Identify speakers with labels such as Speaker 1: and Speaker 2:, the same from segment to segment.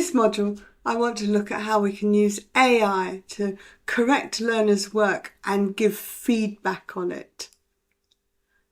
Speaker 1: this module, I want to look at how we can use AI to correct learners' work and give feedback on it.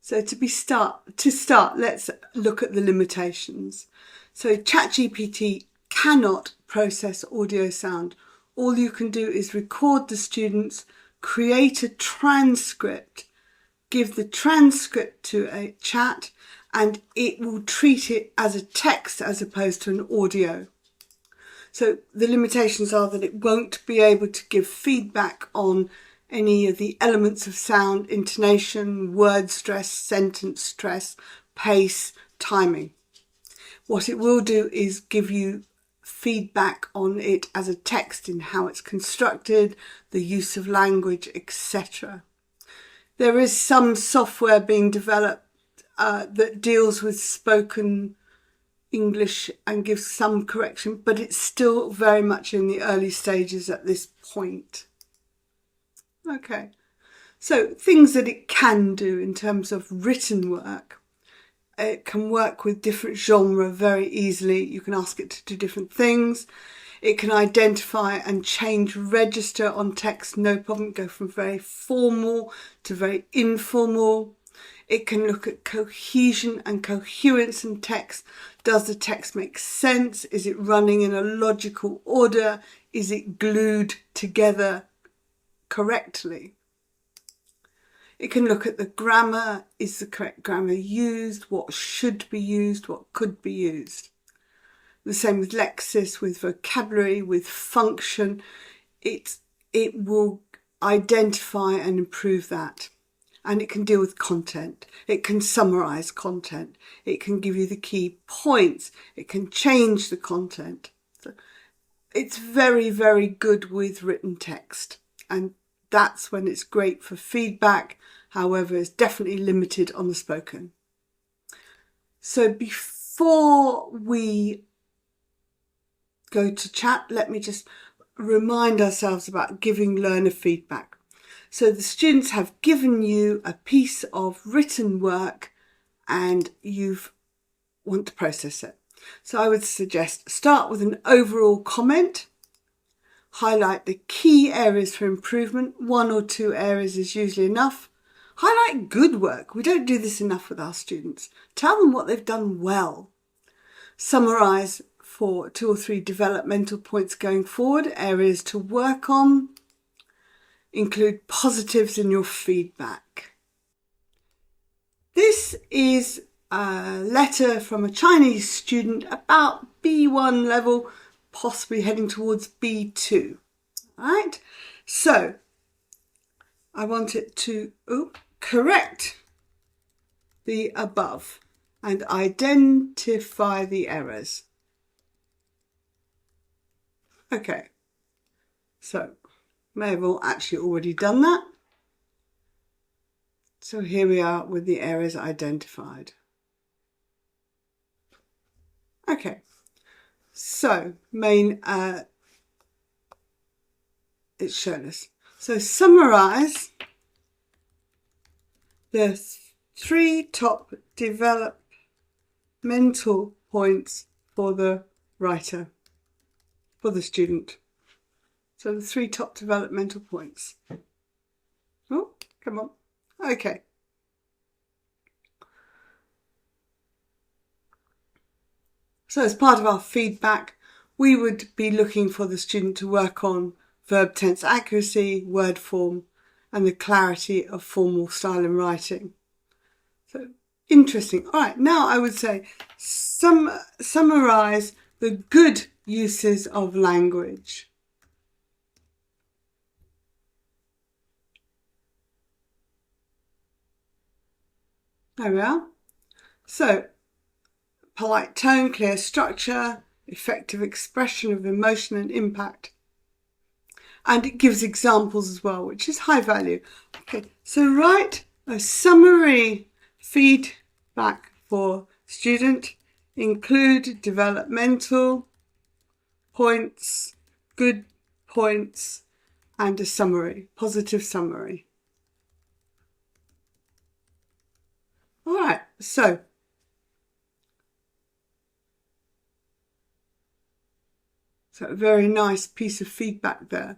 Speaker 1: So to start, let's look at the limitations. So ChatGPT cannot process audio sound. All you can do is record the students, create a transcript, give the transcript to a chat, and it will treat it as a text as opposed to an audio. So the limitations are that it won't be able to give feedback on any of the elements of sound, intonation, word stress, sentence stress, pace, timing. What it will do is give you feedback on it as a text in how it's constructed, the use of language, etc. There is some software being developed that deals with spoken English and gives some correction, but it's still very much in the early stages at this point. Okay, so things that it can do in terms of written work. It can work with different genre very easily. You can ask it to do different things. It can identify and change register on text, no problem, go from very formal to very informal. It can look at cohesion and coherence in text. Does the text make sense? Is it running in a logical order? Is it glued together correctly? It can look at the grammar. Is the correct grammar used? What should be used? What could be used? The same with lexis, with vocabulary, with function. It will identify and improve that. And it can deal with content. It can summarize content. It can give you the key points. It can change the content. So it's very, very good with written text. And that's when it's great for feedback. However, it's definitely limited on the spoken. So before we go to chat, let me just remind ourselves about giving learner feedback. So the students have given you a piece of written work and you want to process it. So I would suggest start with an overall comment, highlight the key areas for improvement. 1 or 2 areas is usually enough. Highlight good work. We don't do this enough with our students. Tell them what they've done well. Summarise for 2 or 3 developmental points going forward, areas to work on. Include positives in your feedback. This is a letter from a Chinese student about B1 level, possibly heading towards B2. All right, so I want it to correct the above and identify the errors. Okay, so may have actually already done that. So here we are with the errors identified. Okay, so it's shown us. So summarise the 3 top developmental points for the writer, for the student. So the 3 top developmental points. Oh, come on. Okay. So as part of our feedback, we would be looking for the student to work on verb tense accuracy, word form, and the clarity of formal style in writing. So interesting. All right, now I would say summarise the good uses of language. There we are. So, polite tone, clear structure, effective expression of emotion and impact. And it gives examples as well, which is high value. Okay, so write a summary feedback for student. Include developmental points, good points, and a summary, positive summary. All right, so So a very nice piece of feedback there.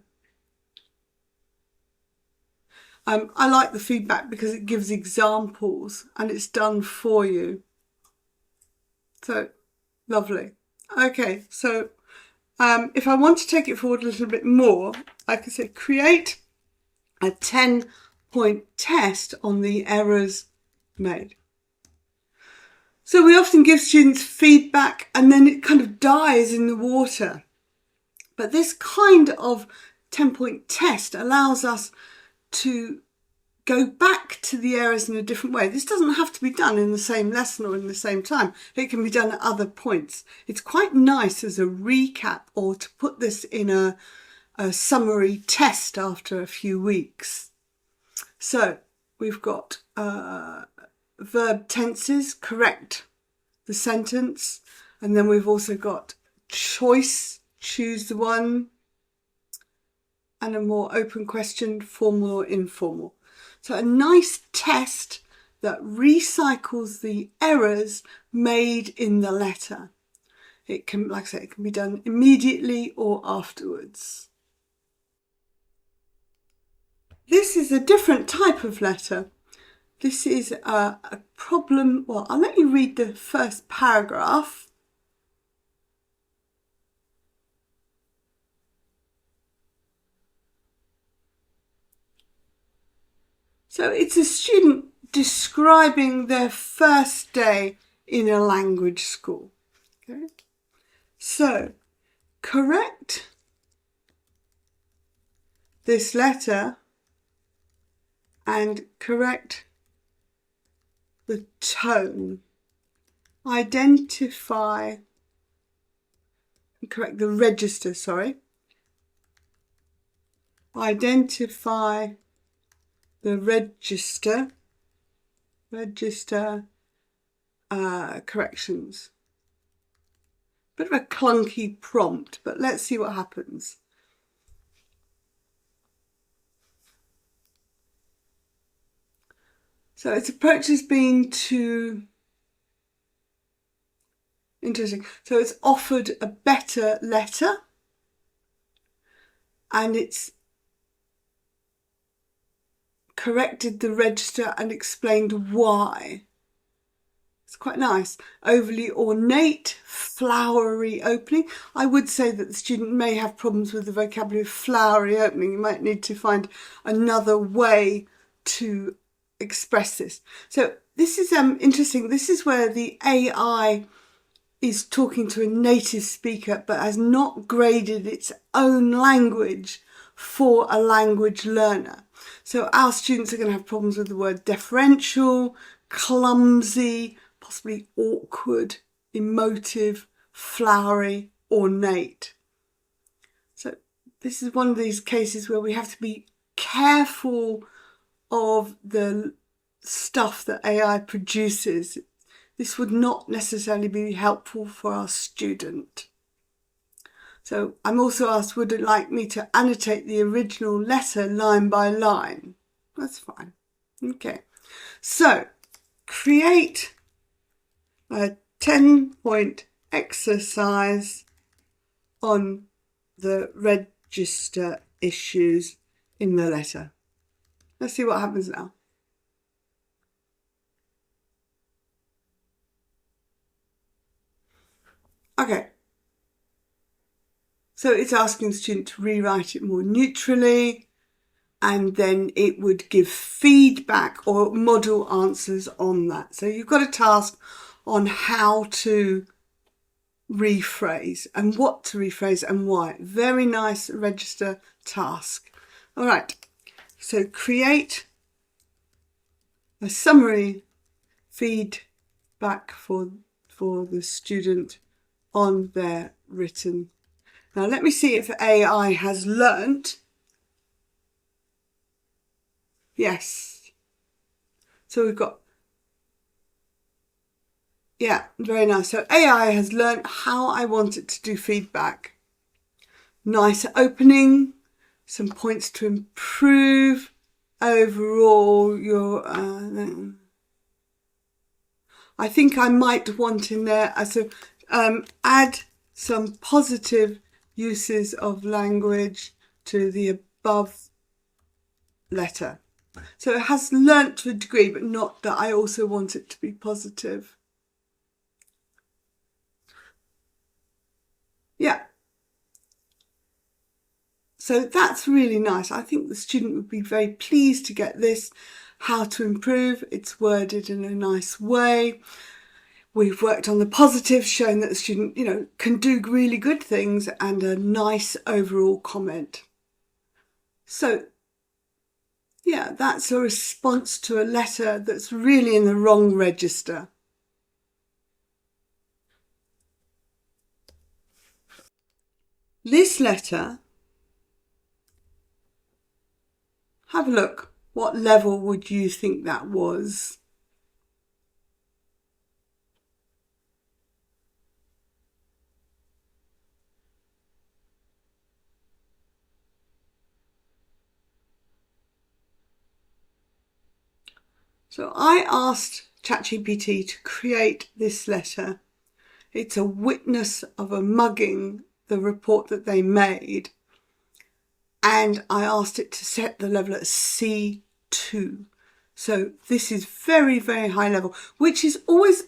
Speaker 1: I like the feedback because it gives examples and it's done for you. So lovely. Okay, so if I want to take it forward a little bit more, I can say create a 10-point test on the errors made. So we often give students feedback and then it kind of dies in the water. But this kind of 10-point test allows us to go back to the errors in a different way. This doesn't have to be done in the same lesson or in the same time. It can be done at other points. It's quite nice as a recap or to put this in a summary test after a few weeks. So we've got verb tenses, correct the sentence, and then we've also got choice, choose the one, and a more open question, formal or informal. So a nice test that recycles the errors made in the letter. It can, like I say, it can be done immediately or afterwards. This is a different type of letter. This is a problem. Well, I'll let you read the first paragraph. So it's a student describing their first day in a language school. Okay. So correct this letter and correct the tone. Identify and correct the register, Identify the register corrections. Bit of a clunky prompt, but let's see what happens. So its approach has been to, interesting, so it's offered a better letter and it's corrected the register and explained why. It's quite nice. Overly ornate, flowery opening. I would say that the student may have problems with the vocabulary of flowery opening. You might need to find another way to express this. So this is interesting. This is where the AI is talking to a native speaker but has not graded its own language for a language learner. So our students are going to have problems with the word deferential, clumsy, possibly awkward, emotive, flowery, ornate. So this is one of these cases where we have to be careful of the stuff that AI produces. This would not necessarily be helpful for our student. So I'm also asked, would it like me to annotate the original letter line by line? That's fine. Okay. So create a 10-point exercise on the register issues in the letter. Let's see what happens now. Okay. So it's asking the student to rewrite it more neutrally, and then it would give feedback or model answers on that. So you've got a task on how to rephrase and what to rephrase and why. Very nice register task. All right. So create a summary feedback for the student on their written. Now let me see if AI has learnt. Yes. So we've got, yeah, very nice. So AI has learnt how I want it to do feedback. Nice opening, some points to improve. Overall, I think I might want in there, so add some positive uses of language to the above letter. So it has learnt to a degree, but not that I also want it to be positive. Yeah. So that's really nice. I think the student would be very pleased to get this. How to improve. It's worded in a nice way. We've worked on the positives, showing that the student, can do really good things, and a nice overall comment. So, yeah, that's a response to a letter that's really in the wrong register. This letter, have a look. What level would you think that was? So I asked ChatGPT to create this letter. It's a witness of a mugging, the report that they made. And I asked it to set the level at C2. So this is very, very high level, which is always,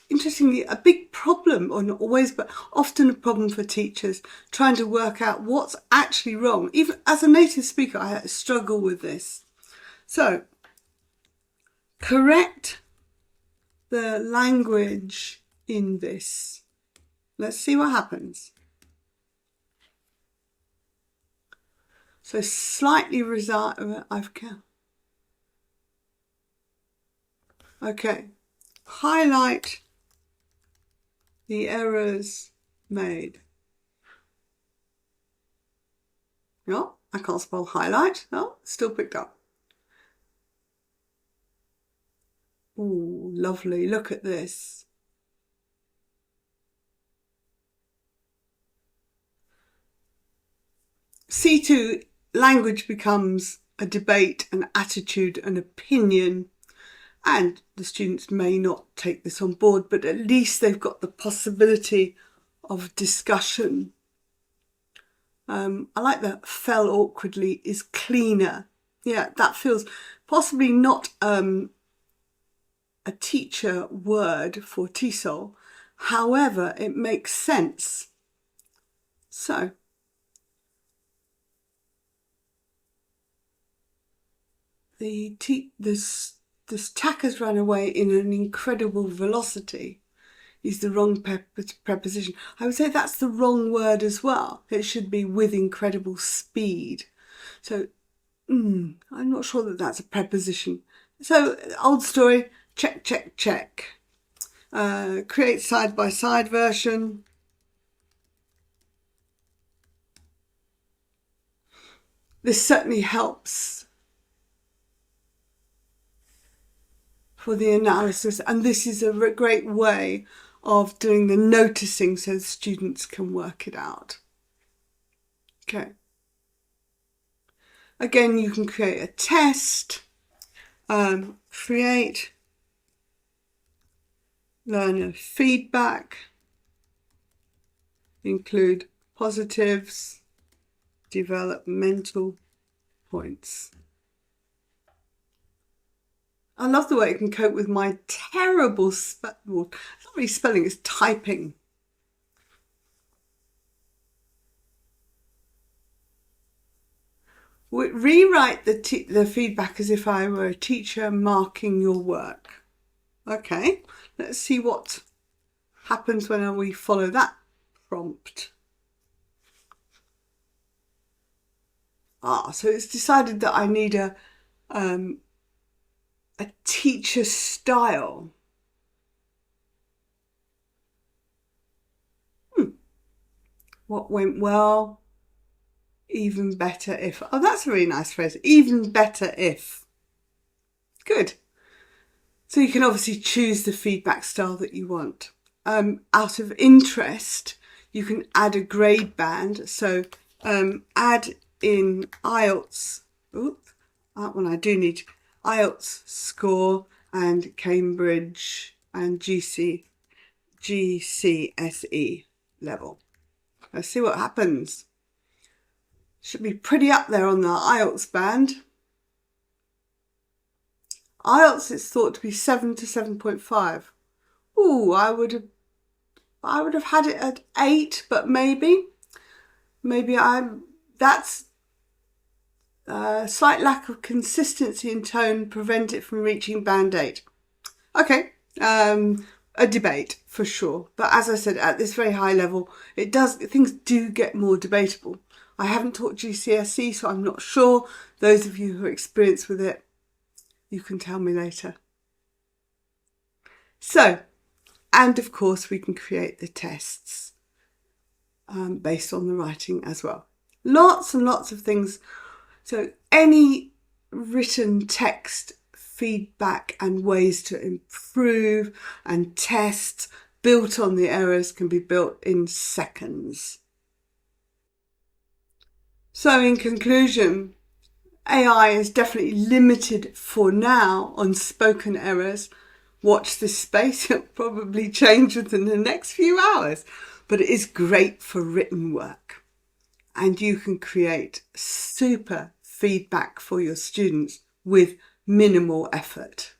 Speaker 1: interestingly, a big problem, or not always, but often a problem for teachers, trying to work out what's actually wrong. Even as a native speaker, I struggle with this. So, correct the language in this. Let's see what happens. So slightly okay. Highlight the errors made. No, I can't spell highlight. No, still picked up. Oh, lovely. Look at this. C2, language becomes a debate, an attitude, an opinion, and the students may not take this on board, but at least they've got the possibility of discussion. I like that fell awkwardly is cleaner. Yeah, that feels possibly not a teacher word for TESOL. However, it makes sense. So, this tack has run away in an incredible velocity is the wrong preposition. I would say that's the wrong word as well. It should be with incredible speed. So, I'm not sure that that's a preposition. So, old story, check, check, check. Create side-by-side version. This certainly helps for the analysis, and this is a great way of doing the noticing so students can work it out. Okay. Again, you can create a test, create learner feedback, include positives, developmental points. I love the way it can cope with my terrible it's not really spelling, it's typing. Rewrite the feedback as if I were a teacher marking your work. Okay, let's see what happens when we follow that prompt. So it's decided that I need a teacher style. What went well? Even better if. Oh, that's a really nice phrase. Even better if. Good. So you can obviously choose the feedback style that you want. Out of interest, you can add a grade band. So add in IELTS. That one I do need. IELTS score and Cambridge and GCSE level. Let's see what happens. Should be pretty up there on the IELTS band. IELTS is thought to be 7 to 7.5. Ooh, I would have had it at 8, but maybe that's slight lack of consistency in tone prevent it from reaching band 8. Okay, a debate for sure. But as I said, at this very high level, things do get more debatable. I haven't taught GCSE, so I'm not sure. Those of you who are experienced with it, you can tell me later. So, and of course we can create the tests based on the writing as well. Lots and lots of things. So any written text feedback and ways to improve and test built on the errors can be built in seconds. So in conclusion, AI is definitely limited for now on spoken errors. Watch this space, it'll probably change within the next few hours, but it is great for written work. And you can create super feedback for your students with minimal effort.